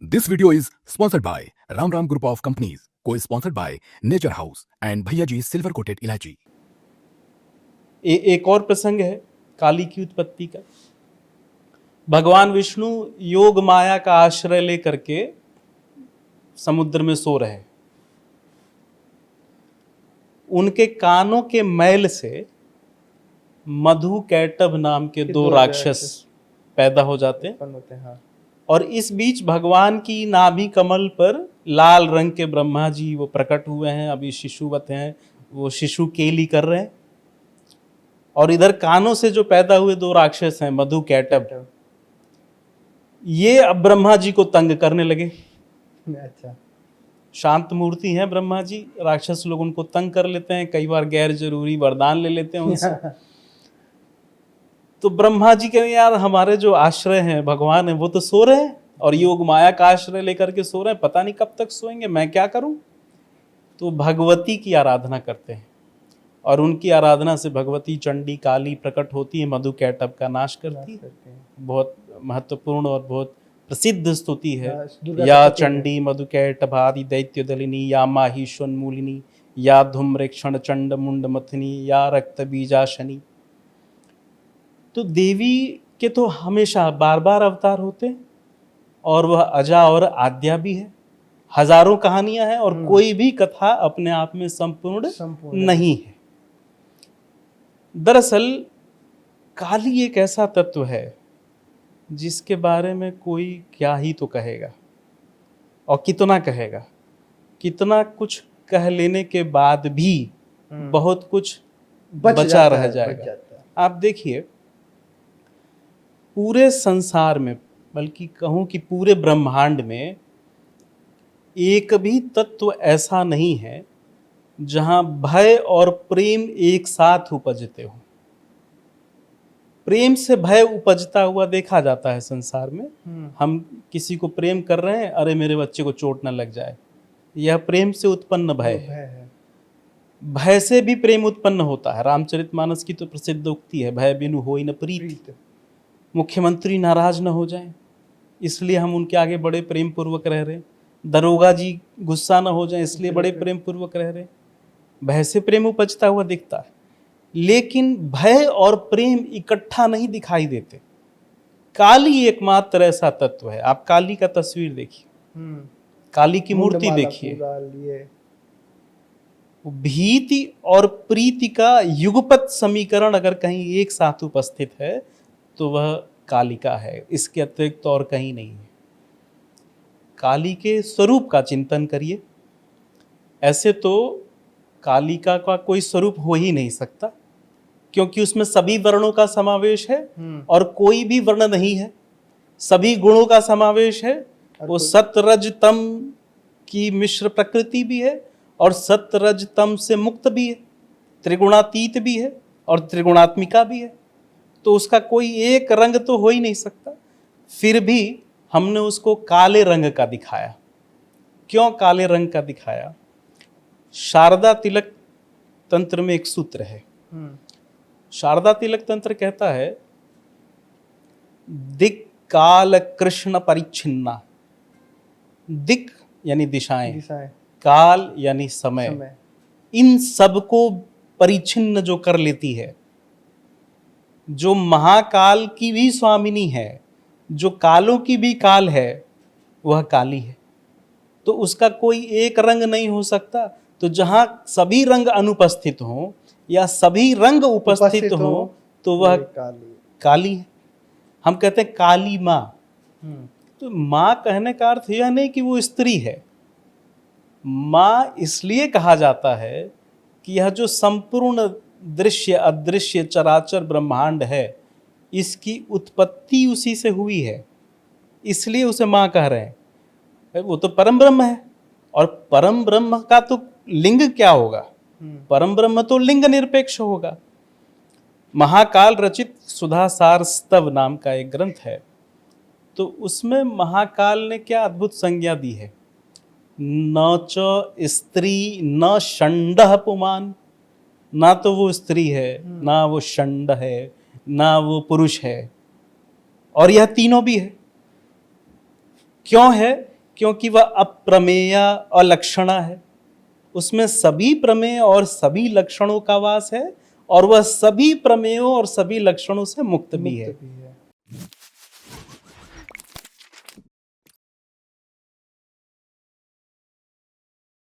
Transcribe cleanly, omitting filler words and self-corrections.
This video is sponsored by Ram Ram Group of Companies, co-sponsored by Nature House and Bhaiya Ji Silver Coated Ilaichi. एक और प्रसंग है काली की उत्पत्ति का। भगवान विष्णु योग माया का आश्रय लेकर के समुद्र में सो रहे। उनके कानों के मैल से मधु कैटभ नाम के दो राक्षस पैदा हो जाते हैं। हाँ। और इस बीच भगवान की नाभि कमल पर लाल रंग के ब्रह्मा जी वो प्रकट हुए हैं, अभी शिशुवत हैं, वो शिशु केली कर रहे हैं। और इधर कानों से जो पैदा हुए दो राक्षस हैं मधु कैटभ, ये अब ब्रह्मा जी को तंग करने लगे। अच्छा। शांत मूर्ति हैं ब्रह्मा जी, राक्षस लोग उनको तंग कर लेते हैं, कई बार गैर जरूरी वरदान ले लेते हैं उनसे। तो ब्रह्मा जी कह रहे यार हमारे जो आश्रय हैं भगवान है वो तो सो रहे हैं और योग माया का आश्रय लेकर के सो रहे हैं, पता नहीं कब तक सोएंगे, मैं क्या करूं। तो भगवती की आराधना करते हैं और उनकी आराधना से भगवती चंडी काली प्रकट होती है, मधु कैटभ का नाश करती है। बहुत महत्वपूर्ण और बहुत प्रसिद्ध स्तुति है। या चंडी मधु कैटभादि दैत्य दलिनी, या माही स्वन्मूलिनी, या धूम्रेक्षण चंड मुंड मथनी, या रक्त बीजाशनी। तो देवी के तो हमेशा बार बार अवतार होते हैं और वह अजा और आद्या भी है। हजारों कहानियां हैं और कोई भी कथा अपने आप में संपूर्ण नहीं है। दरअसल काली एक ऐसा तत्व है जिसके बारे में कोई क्या ही तो कहेगा और कितना कहेगा, कितना कुछ कह लेने के बाद भी बहुत कुछ बचा रह जाएगा। आप देखिए पूरे संसार में, बल्कि कहूं कि पूरे ब्रह्मांड में एक भी तत्व ऐसा नहीं है जहां भय और प्रेम एक साथ उपजते हो। प्रेम से भय उपजता हुआ देखा जाता है संसार में। हम किसी को प्रेम कर रहे हैं, अरे मेरे बच्चे को चोट न लग जाए, यह प्रेम से उत्पन्न भय है। भय से भी प्रेम उत्पन्न होता है। रामचरितमानस की तो प्रसिद्ध उक्ति है, भय बिनु होई न प्रीत। मुख्यमंत्री नाराज न हो जाएं, इसलिए हम उनके आगे बड़े प्रेम पूर्वक रह रहे। दरोगा जी गुस्सा न हो जाएं, इसलिए बड़े प्रेम पूर्वक रह रहे। भय से प्रेम उपजता हुआ दिखता है, लेकिन भय और प्रेम इकट्ठा नहीं दिखाई देते। काली एकमात्र ऐसा तत्व है। आप काली का तस्वीर देखिए, काली की मूर्ति देखिए, भीति और प्रीति का युगपत समीकरण अगर कहीं एक साथ उपस्थित है तो वह कालिका है, इसके अतिरिक्त तो और कहीं नहीं है। काली के स्वरूप का चिंतन करिए। ऐसे तो कालिका का कोई स्वरूप हो ही नहीं सकता, क्योंकि उसमें सभी वर्णों का समावेश है और कोई भी वर्ण नहीं है। सभी गुणों का समावेश है। वो सत रज तम की मिश्र प्रकृति भी है और सत रज तम से मुक्त भी है, त्रिगुणातीत भी है और त्रिगुणात्मिका भी है। तो उसका कोई एक रंग तो हो ही नहीं सकता। फिर भी हमने उसको काले रंग का दिखाया। क्यों काले रंग का दिखाया? शारदा तिलक तंत्र में एक सूत्र है। शारदा तिलक तंत्र कहता है दिक काल कृष्ण परिच्छिन्ना। दिक यानी दिशाएं, काल यानी समय, इन सबको परिच्छिन्न जो कर लेती है, जो महाकाल की भी स्वामिनी है, जो कालों की भी काल है, वह काली है। तो उसका कोई एक रंग नहीं हो सकता। तो जहां सभी रंग अनुपस्थित हों या सभी रंग उपस्थित हों तो वह काली है। हम कहते हैं काली माँ। तो माँ कहने का अर्थ यह नहीं कि वो स्त्री है। माँ इसलिए कहा जाता है कि यह जो संपूर्ण दृश्य अदृश्य चराचर ब्रह्मांड है, इसकी उत्पत्ति उसी से हुई है, इसलिए उसे माँ कह रहे हैं। वो तो परम ब्रह्म है और परम ब्रह्म का तो लिंग क्या होगा? परम ब्रह्म तो लिंग निरपेक्ष होगा। महाकाल रचित सुधासार स्तव नाम का एक ग्रंथ है, तो उसमें महाकाल ने क्या अद्भुत संज्ञा दी है। न च स्त्री न षंडः पुमान। ना तो वो स्त्री है, ना वो षंड है, ना वो पुरुष है, और यह तीनों भी है। क्यों है? क्योंकि वह अप्रमेय अलक्षणा है, उसमें सभी प्रमेय और सभी लक्षणों का वास है और वह सभी प्रमेयों और सभी लक्षणों से मुक्त भी है।